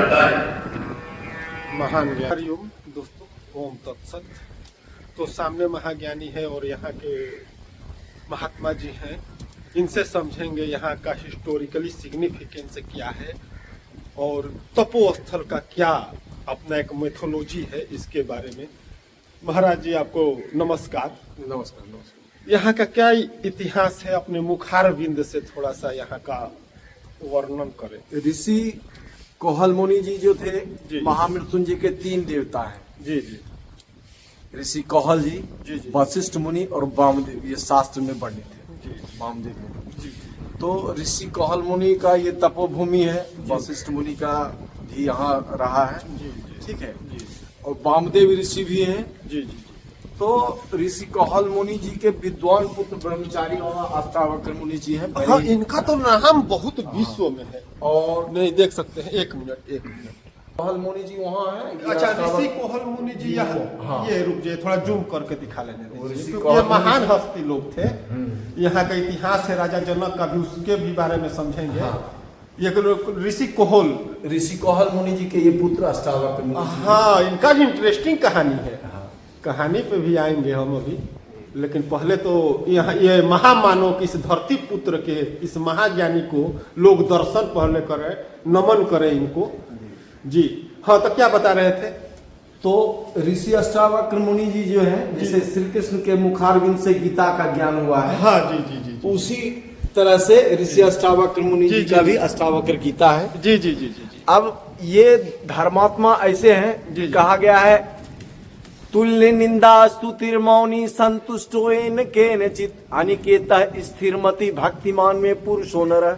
महान ज्ञानी दोस्तों, ओम तत्सत। तो सामने महाज्ञानी है और यहाँ के महात्मा जी हैं, इनसे समझेंगे यहाँ का हिस्टोरिकली सिग्निफिकेंस क्या है और तपोस्थल का क्या अपना एक मेथोलॉजी है, इसके बारे में। महाराज जी आपको नमस्कार। नमस्कार। नमस्कार। यहाँ का क्या इतिहास है, अपने मुखार बिंद से थोड़ा सा यहाँ का वर्णन करें। ऋषि कोहल मुनि जी जो थे, जी। महामृत्युंजय के 3 देवता हैं। जी जी ऋषि कोहल जी, जी, जी। वशिष्ठ मुनि और वामदेव, ये शास्त्र में वर्णित है। जी वामदेव मुनि। जी तो ऋषि कोहल मुनि का ये तपोभूमि है, वशिष्ठ मुनि का भी यहाँ रहा है। जी ठीक है। जी और वामदेव ऋषि भी हैं। जी जी तो ऋषि कोहल मुनि जी के विद्वान पुत्र ब्रह्मचारी और अष्टावक्र मुनि जी हैं। हाँ, इनका तो नाम बहुत विश्व में है। और नहीं देख सकते हैं, एक मिनट। कोहल मुनि जी वहाँ है। ये अच्छा, अष्टावक्र- ऋषि कोहल मुनि जी यहाँ। हाँ। ये रुक जाइए, थोड़ा जूम करके दिखा लेने वो दीजिए, ऋषि क्योंकि कोहल ये मुनि महान जी- हस्ती लोग थे। यहाँ का इतिहास है, राजा जनक का भी, उसके भी बारे में समझेंगे। हाँ। ये ऋषि कोहल, ऋषि कोहल मुनि जी के ये पुत्र अष्टावक्र मुनि जी। हाँ, इनका भी इंटरेस्टिंग कहानी है। हाँ। कहानी पे भी आएंगे हम अभी, लेकिन पहले तो यहाँ ये महामानव की, इस धरती पुत्र के, इस महाज्ञानी को लोग दर्शन पहले करें, नमन करें इनको। जी हाँ, तो क्या बता रहे थे? तो ऋषि अष्टावक्र मुनि जी जो है, जैसे श्री कृष्ण के मुखारविंद से गीता का ज्ञान हुआ है, हाँ जी जी जी जी उसी तरह से ऋषि अष्टावक्र मुनि जी जी, का जी, भी अष्टावक्र गीता है। जी जी जी जी जी। अब ये धर्मात्मा ऐसे हैं, जी, जी। कहा गया है तुल्य निंदा स्तुतिर्मौनी संतुष्टो येन केनचित् अनिकेतः स्थिरमति भक्तिमान में पुरुषो नरः।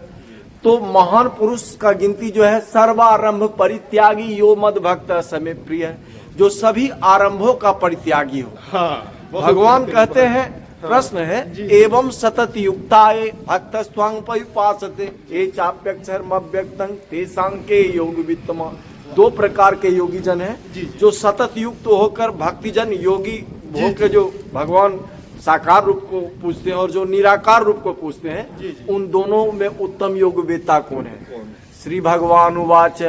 तो महान पुरुष का गिनती जो है, सर्वारंभ परित्यागी यो मद भक्त समय प्रिय, जो सभी आरंभों का परित्यागी हो। हाँ, भगवान कहते हैं, हाँ। प्रश्न है, जी। एवं सतत युक्ताये भक्त स्वांग पयुपासते ये चाप्यक्षरमव्यक्तं तेषां के योग वित्तमा। 2 प्रकार के योगी जन हैं, जी, जी। जो सतत युक्त होकर भक्तिजन योगी जी, हो के जो भगवान साकार रूप को पूछते हैं और जो निराकार रूप को पूछते हैं, जी, जी। उन दोनों में उत्तम योगवेता कौन है? कौन? श्री भगवान उवाच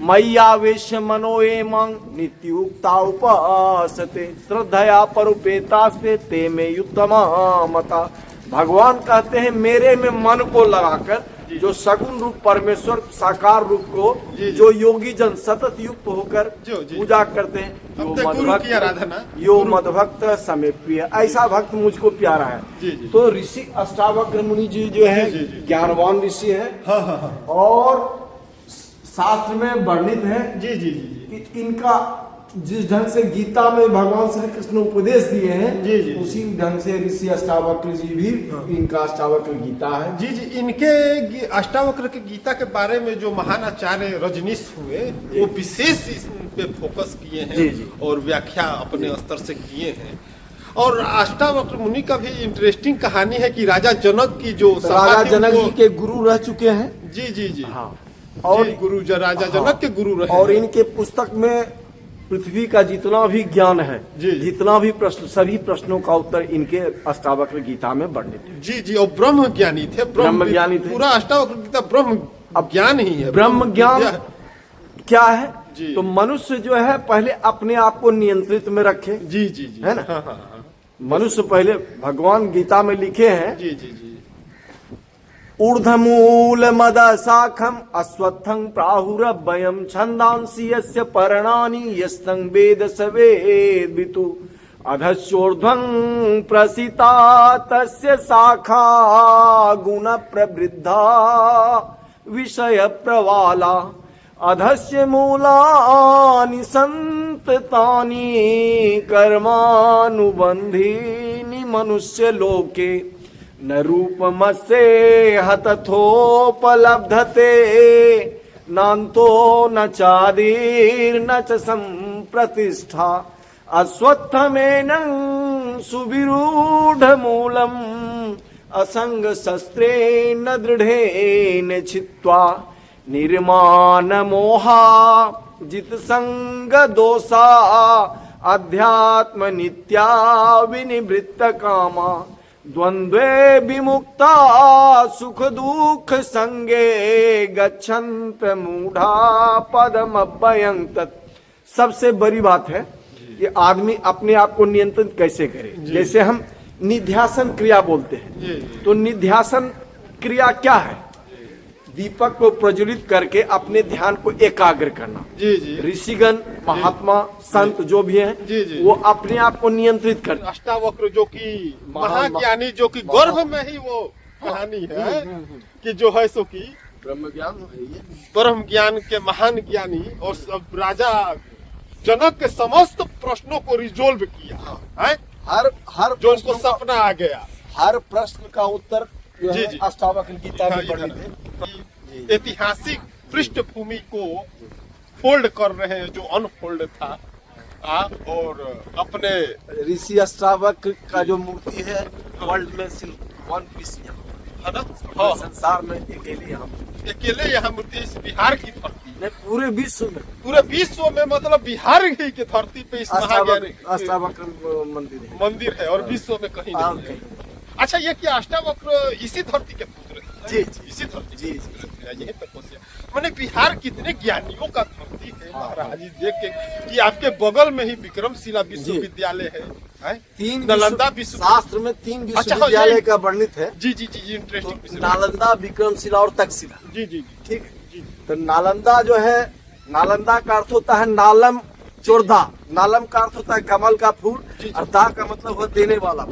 मय्यावेश्य मनो एमं नित्युक्ता उपासते श्रद्धया परुपेतास्ते ते में युक्तमा मता। भगवान कहते हैं, मेरे में मन को लगाकर जो सगुण रूप परमेश्वर साकार रूप को जी, जी। जो योगी जन सतत युक्त होकर जो, जी। पूजा करते हैं, अब तक गुरु की आराधना, यो गुरु- मदभक्त समय प्रिय, ऐसा भक्त मुझको प्यारा है। जी, जी। तो ऋषि अष्टावक्र मुनि जी जो है, जी, जी। ज्ञानवान ऋषि है। हाँ हाँ हाँ। और शास्त्र में वर्णित है जी जी जी जी कि इनका जिस ढंग से गीता में भगवान श्री कृष्ण उपदेश दिए हैं, जी, जी। उसी ढंग से ऋषि अष्टावक्र जी भी, इनका अष्टावक्र गीता है। जी जी। इनके अष्टावक्र के गीता के बारे में जो महान आचार्य रजनीश हुए, वो विशेष इस पे फोकस किए हैं। जी, जी। और व्याख्या अपने स्तर से किए हैं। और अष्टावक्र मुनि का भी इंटरेस्टिंग कहानी है कि राजा जनक की जो सभा राजा थी, जनक उनको- जी के गुरु रह चुके हैं। जी जी जी हाँ। और और गुरु राजा जनक के गुरु रहे। और इनके पुस्तक में पृथ्वी का जितना भी ज्ञान है, जी। जितना भी प्रश्न, सभी प्रश्नों का उत्तर इनके अष्टावक्र गीता में वर्णित है। जी जी। और ब्रह्म ज्ञानी थे, ब्रह्म ज्ञानी थे। पूरा अष्टावक्र गीता ब्रह्म अब ज्ञान ही है। ब्रह्म ज्ञान विद्या। क्या है? जी। तो मनुष्य जो है, पहले अपने आप को नियंत्रित में रखे। जी जी जी। है ना? हाँ हाँ हाँ। मनुष्य पहले, भगवान गीता में लिखे हैं, जी जी जी ऊर्ध्वमूल मद शाखम अश्वत्थं प्राहुरभयम छंदांसि यस्य पर्णानि यस्तं वेद स वेद्वितु अधश्चोर्ध्वं प्रसिता तस्य शाखा गुण प्रवृद्धा विषय प्रवाला अधस्य मूलानि संततानि कर्मानुबंधीनि मनुष्य लोके न रूपमस्य हतथोपलब्धते नान्तो न चादिर्न च संप्रतिष्ठा अश्वत्थमेनं सुविरूढमूलम् असंग शस्त्रेण दृढेन छित्त्वा निर्माण मोहा जित संग दोषा अध्यात्म नित्या विनिवृत्त कामा द्वंद्वे विमुक्ता सुख दुख संगे गच्छन्त मूढ़ा पदम अव्ययं तत्। सबसे बड़ी बात है कि आदमी अपने आप को नियंत्रित कैसे करे। जैसे हम निध्यासन क्रिया बोलते हैं, तो निध्यासन क्रिया क्या है? दीपक को प्रज्वलित करके अपने ध्यान को एकाग्र करना। जी जी। ऋषिगण, महात्मा, संत जो भी हैं, जी, जी। वो अपने आप को नियंत्रित करते। अष्टावक्र जो कि महाज्ञानी, जो कि गर्भ में ही वो कहानी है कि जो है सो कि ब्रह्म ज्ञान ब्रह्म ज्ञान के महान ज्ञानी और सब राजा जनक के समस्त प्रश्नों को रिजोल्व किया है। हर जो उनको सपना आ गया, हर प्रश्न का उत्तर जो जी, है जी। अष्टावक्र गीता में हाँ, वर्णित है। ऐतिहासिक पृष्ठभूमि को फोल्ड कर रहे हैं जो अनफोल्ड था। और अपने ऋषि अष्टावक्र का जो मूर्ति है वर्ल्ड में सिर्फ वन पीस है ना, हाँ, संसार में अकेले यहाँ मूर्ति इस बिहार की धरती, नहीं पूरे विश्व में, पूरे विश्व में, मतलब बिहार ही की धरती पे इस महाज्ञानी अष्टावक्र मंदिर है और विश्व में कहीं नहीं है। अच्छा, ये क्या अष्टावक्र इसी धरती के पुत्र हैं? जी, इसी धरती जी, यही तपस्या। मैंने बिहार कितने ज्ञानियों का धरती है महाराज जी, देख के कि आपके बगल में ही विक्रमशिला विश्वविद्यालय है, तीन नालंदा विश्व, शास्त्र में 3 विश्वविद्यालय का वर्णित है। जी जी जी, इंटरेस्टिंग। नालंदा, विक्रमशिला और तक्षशिला। जी जी ठीक है। तो नालंदा जो है, नालंदा का अर्थ होता है नालम चोरदा। नालम का अर्थ होता है कमल का फूल, और दा का मतलब है देने वाला।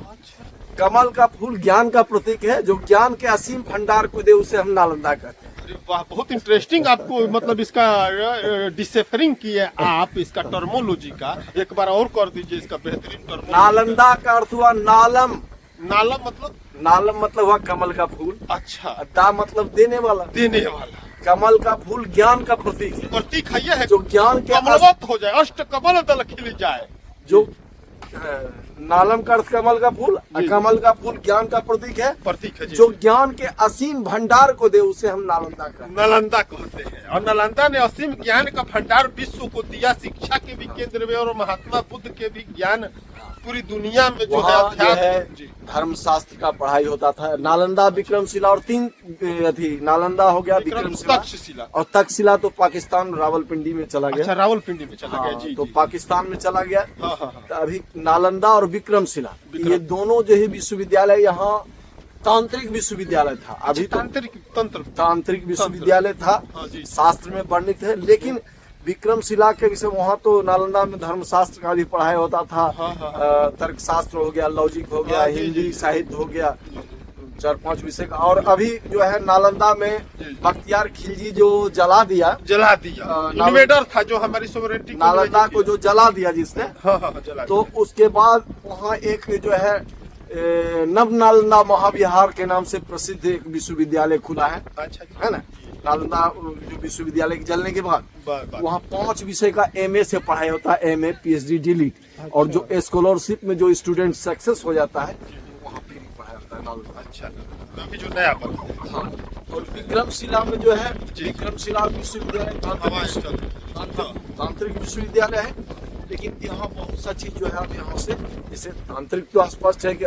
कमल का फूल ज्ञान का प्रतीक है, जो ज्ञान के असीम भंडार को दे उसे हम नालंदा कहते हैं। वाह, बहुत इंटरेस्टिंग। आपको मतलब इसका डिसेफरिंग किए आप, इसका टर्मोलॉजी का एक बार और कर दीजिए, इसका बेहतरीन टर्मोलॉजी। नालंदा का अर्थ हुआ नालम। नालम मतलब? नालम मतलब हुआ कमल का फूल। अच्छा। दा मतलब देने वाला। देने वाला। कमल का फूल ज्ञान का प्रतीक है। प्रतीक है, यह है जो ज्ञान के कमलवत हो जाए, अष्ट कमल दल खिल जाए। जो नालम का अर्थ कमल का फूल, कमल का फूल ज्ञान का प्रतीक है। प्रतीक है जी। जो ज्ञान के असीम भंडार को दे उसे हम नालंदा कहते हैं। नालंदा कहते हैं। और नालंदा ने असीम ज्ञान का भंडार विश्व को दिया, शिक्षा के भी केंद्र में, और महात्मा बुद्ध के भी ज्ञान पूरी दुनिया में जो है अध्यात्म धर्मशास्त्र का पढ़ाई होता था। नालंदा, विक्रमशिला और 3 नालंदा हो गया, विक्रमशिला और तक्षशिला तो पाकिस्तान रावलपिंडी में चला गया। अच्छा, रावलपिंडी में चला गया। जी, तो जी। पाकिस्तान में चला गया। हाँ। तो अभी नालंदा और विक्रमशिला, ये दोनों जो है विश्वविद्यालय यहाँ तांत्रिक विश्वविद्यालय था। अभी तांत्रिक विश्वविद्यालय था, शास्त्र में वर्णित है। लेकिन विक्रमशिला के विषय, वहाँ तो नालंदा में धर्मशास्त्र का भी पढ़ाई होता था। तर्कशास्त्र हो गया, लॉजिक हो गया, हिंदी साहित्य हो गया, 4-5 विषय का। और अभी जो है नालंदा में बख्तियार खिलजी जो जला दिया इन्वेडर था, जो हमारी सोवरेनिटी नालंदा को जो जला दिया जिसने, जला तो उसके बाद वहाँ एक जो है नव नालंदा महाविहार के नाम से प्रसिद्ध एक विश्वविद्यालय खुला है। अच्छा, है ना। नालंदा जो विश्वविद्यालय के जलने के बाद वहाँ 5 विषय का MA से पढ़ाई होता है, MA, PhD, DLiT। और जो स्कॉलरशिप में जो स्टूडेंट सक्सेस हो जाता है वहाँ पे भी पढ़ाई होता है नालंदा। अच्छा, अभी जो नया बना। हाँ। और विक्रमशिला में जो है, विक्रमशिला विश्वविद्यालय तांत्रिक विश्वविद्यालय है। लेकिन यहाँ बहुत सा चीज जो है अब यहाँ से, जैसे तांत्रिक तो स्पष्ट है कि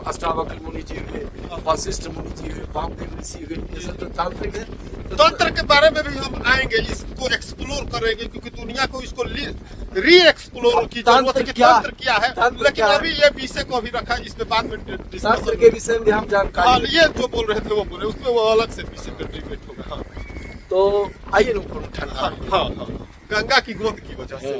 अष्टावक्र मुनि जी हुए, वशिष्ठ मुनि जी हुए, वामदेव ऋषि हुए, ये सब तो तांत्रिक है। तंत्र के बारे में भी हम आएंगे, इसको एक्सप्लोर करेंगे, क्योंकि दुनिया को इसको री एक्सप्लोर की जरूरत है कि तंत्र क्या है। लेकिन अभी ये विषय को अभी रखा, इसमें बाद में तंत्र के विषय में हम जानकारी, ये जो बोल रहे थे वो बोले, उसमें वो अलग से विषय पे डिबेट होगा। तो आइए ऊपर ठंडा। हाँ, गंगा की गोद की वजह से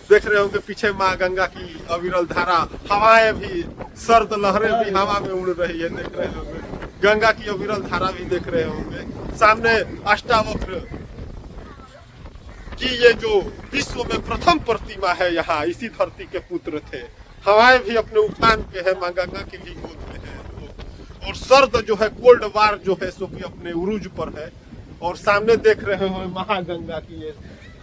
देख रहे होंगे पीछे माँ गंगा की अविरल धारा, हवाएं भी, सर्द लहरें भी हवा में उड़ रही है, देख रहे होंगे। गंगा की अविरल धारा भी देख रहे होंगे। सामने अष्टावक्र की ये जो विश्व में प्रथम प्रतिमा है, यहाँ इसी धरती के पुत्र थे। हवाएं भी अपने उफान पे है, माँ गंगा की भी गोद में है। और सर्द जो है, कोल्ड वार जो है, सो भी अपने उरूज पर है। और सामने देख रहे हो महागंगा की ये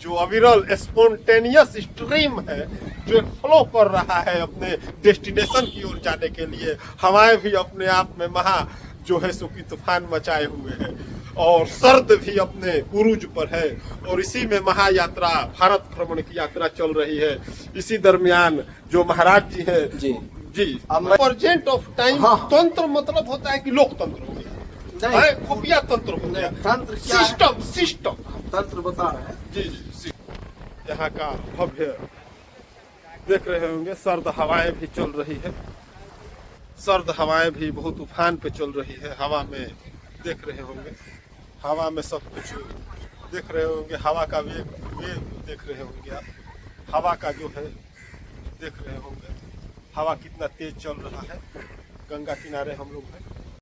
जो अविरल स्पॉन्टेनियस स्ट्रीम है, जो फ्लो कर रहा है अपने डेस्टिनेशन की ओर जाने के लिए। हवाएं भी अपने आप में महा जो है सो की तूफान मचाए हुए हैं, और सर्द भी अपने उरूज पर है। और इसी में महायात्रा, भारत भ्रमण की यात्रा चल रही है। इसी दरमियान जो महाराज जी हैं, जी अब मैं- प्रेजेंट ऑफ टाइम हाँ। तंत्र मतलब होता है कि लोकतंत्र हो गया, नहीं। है, खुफिया तंत्र हो गया, तंत्र क्या है? System system. तंत्र बता रहे हैं। जी जी। यहाँ का भव्य देख रहे होंगे, सर्द हवाएं भी चल रही है, सर्द हवाएं भी बहुत उफान पे चल रही है। हवा में देख रहे होंगे, हवा में सब कुछ देख रहे होंगे, हवा का वेग वेग देख रहे होंगे आप, हवा का जो है देख रहे होंगे, हवा कितना तेज चल रहा है। गंगा किनारे हम लोग हैं।